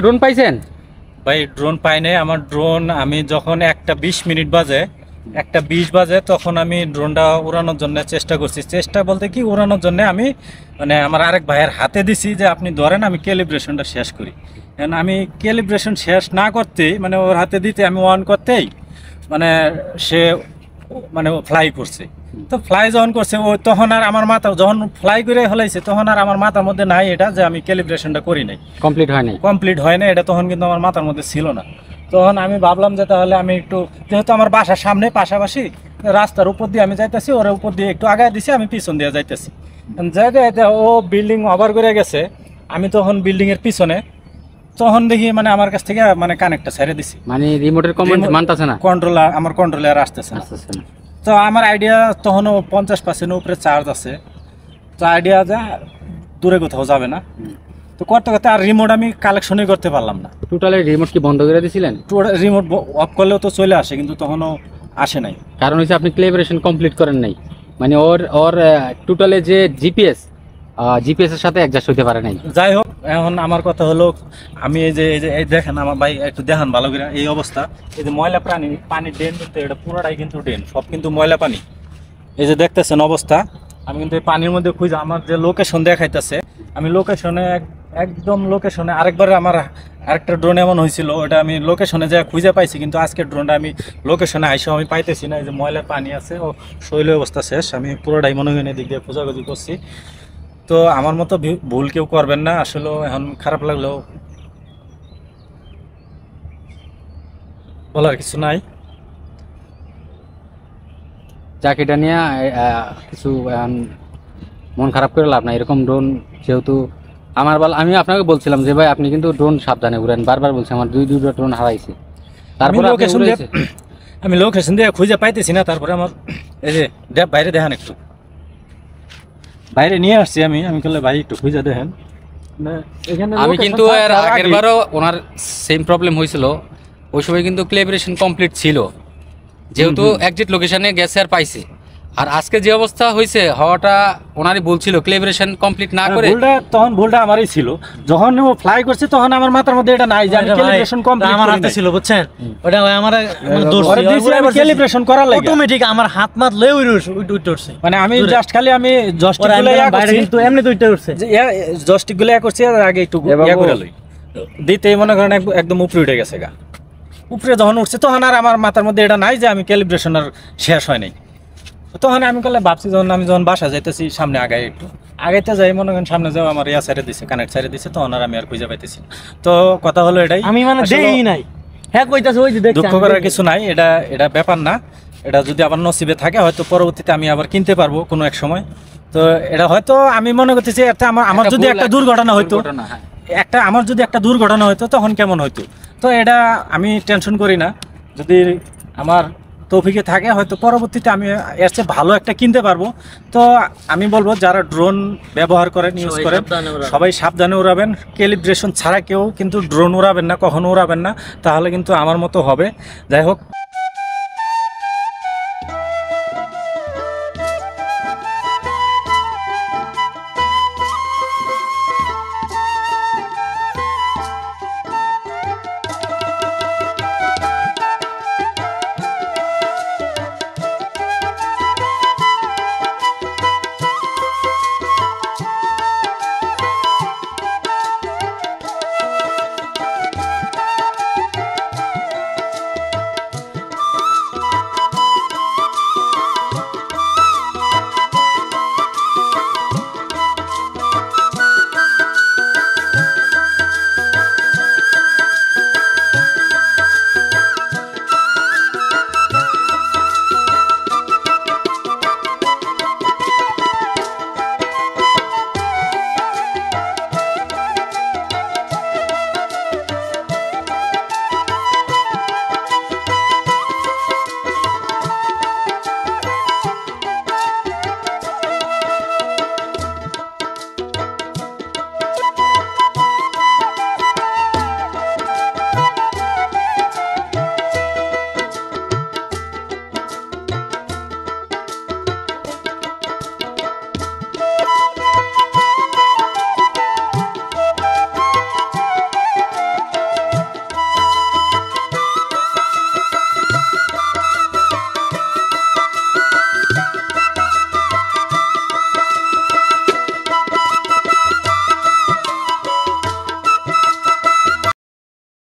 Drone পাইছেন? ভাই drone পাই নাই। আমার ড্রোন আমি যখন 1:20 বাজে তখন আমি ড্রোনটা উড়ানোর জন্য চেষ্টা করছি। চেষ্টা বলতে কি, উড়ানোর জন্য আমি মানে আমার আরেক ভাইয়ের হাতে দিছি যে আপনি ধরেন আমি ক্যালিব্রেশনটা শেষ করি। কারণ আমি ক্যালিব্রেশন শেষ না করতেই মানে ওর হাতে দিতে আমি অন করতেই মানে সে মানে ফ্লাই করছে। তো ফ্লাই যখন করছে ও তখন আর আমার মাথা যখন ফ্লাই করে ফেলাইছে তখন আর আমার মাথার মধ্যে নাই এটা যে আমি ক্যালিব্রেশনটা করি নাই, কমপ্লিট হয় নাই এটা তখন কিন্তু আমার মাথার মধ্যে ছিল না। তখন আমি ভাবলাম যে তাহলে আমি একটু, যেহেতু আমার বাসার সামনে পাশাপাশি রাস্তার উপর দিয়ে আমি যাইতেছি, ওর উপর দিয়ে একটু আগায় দিছি, আমি পিছন দিয়ে যাইতেছি। যাইতে ও বিল্ডিং ওভার করে গেছে, আমি তখন বিল্ডিং এর পিছনে, তখন দেখি মানে আমার কাছ থেকে মানে কানেক্টটা ছেড়ে দিছি, মানে রিমোটের কমান্ড মানতাছে না, আমার কন্ট্রোলে আর আসতেছে না। তো আমার আইডিয়া তখনও 50% উপরে চার্জ আছে, তো আইডিয়া যা দূরে কোথাও যাবে না। তো করতে করতে আর রিমোট আমি কালেকশনই করতে পারলাম না। টোটালি রিমোট কি বন্ধ করে দিয়েছিলেন? রিমোট অফ করলেও তো চলে আসে, কিন্তু তখনও আসে নাই। কারণ হচ্ছে আপনি ক্যালিব্রেশন কমপ্লিট করেন নাই, মানে ওর টোটালে যে জিপিএস এর সাথে অ্যাডজাস্ট হতে পারে নাই। যাই হোক, এখন আমার কথা হলো, আমি এই দেখেন আমার ভাই একটু দেখান ভালো করে এই অবস্থা। এই যে ময়লা পানি ড্রেন, কিন্তু এটা পুরোটাই কিন্তু ড্রেন, সব কিন্তু ময়লা পানি। এই যে দেখতেছেন অবস্থা, আমি কিন্তু এই পানির মধ্যে খুঁজে আমার যে লোকেশন দেখাইতেছে, আমি লোকেশনে একদম লোকেশনে আরেকবার আমার আরেকটা ড্রোন এমন হয়েছিল, ওটা আমি লোকেশনে যা খুঁজে পাইছি, কিন্তু আজকের ড্রোনটা আমি লোকেশনে আইসেও আমি পাইতেছি না। এই যে ময়লার পানি আছে ও শৈল অবস্থা শেষ, আমি পুরোটাই মনে হয় দিক দিয়ে খোঁজাখুঁজি করছি। তো আমার মতো ভুল কেউ করবেন না, আসলে এখন খারাপ লাগলেও বলার কিছু নাই। যাক, এটা নিয়ে কিছু মন খারাপ করে লাভ নাই। এরকম ড্রোন যেহেতু আমি আপনাকে বলছিলাম যে ভাই আপনি কিন্তু ড্রোন সাবধানে উড়েন, বারবার বলছি, আমার দুইটা ড্রোন হারাইছে। তারপরে আমি লোকেশন দিয়ে খুঁজে পাইতেছি না, তারপরে আমার এই যে বাইরে দেখেন, একটু বাইরে নিয়ে আসছি আমি বললে ভাই একটু খুঁজে দেখেন। আমি কিন্তু এর আগেরবারও ওনার সেম প্রবলেম হয়েছিল, ওই সময় কিন্তু ক্যালিব্রেশন কমপ্লিট ছিল, যেহেতু এক্সিট লোকেশনে গেছে আর পাইছে। আর আজকে যে অবস্থা হয়েছে, হওয়াটা ওনারই বলছিল ক্যালিব্রেশন কমপ্লিট না করে। তখন ভুলটা আমারই ছিল, যখন ও ফ্লাই করছে তখন আমার মাথার মধ্যে এটা নাই যে আমি ক্যালিব্রেশন কমপ্লিট আমার হাতে ছিল, বুঝছেন? ওটা আমার ক্যালিব্রেশন করার লাগে অটোমেটিক আমার হাত মাত লয়ে উঠছে, মানে আমি জাস্ট খালি আমি জয়স্টিকগুলো বাইরে কিন্তু এমনি দুইটা উঠছে, যে জয়স্টিকগুলো করছি আর আগে একটু ইয়া করে লই দিতেই মনে করেন একদম উপরে উঠে গেছে গা। উপরে যখন উঠছে তখন আর আমার মাথার মধ্যে এটা নাই যে আমি ক্যালিব্রেশন আর শেষ হয় নাই। তখন আমি ভাবছি, যখন বাসা যাইতেছি সামনে আগাইতে যাই, মনে করেন সামনে যাও আমার ইয়া ছেড়ে দিছে, কানেক্ট ছেড়ে দিছে, তখন আর আমি আর খুঁজে পাইতেছি। তো কথা হলো এটাই, আমি মানে দেই নাই। হ্যাঁ কইতাছে, ওই যে দুঃখ করার কিছু নাই, এটা ব্যাপার না। এটা যদি আবার নসিবে থাকে হয়তো পরবর্তীতে আমি আবার কিনতে পারবো কোনো এক সময়। তো এটা হয়তো আমি মনে করতেছি আমার যদি একটা দুর্ঘটনা হইতো, আমার যদি একটা দুর্ঘটনা হইতো তখন কেমন হইতো। তো এটা আমি টেনশন করি না, যদি আমার তৌফিকে থাকে হয়তো পরবর্তীতে আমি এর চেয়ে ভালো একটা কিনতে পারবো। তো আমি বলবো যারা ড্রোন ব্যবহার করেন, ইউজ করেন, সবাই সাবধানে উড়াবেন। ক্যালিব্রেশন ছাড়া কেউ কিন্তু ড্রোন উড়াবেন না, কখনো উড়াবেন না, তাহলে কিন্তু আমার মতো হবে। যাই হোক।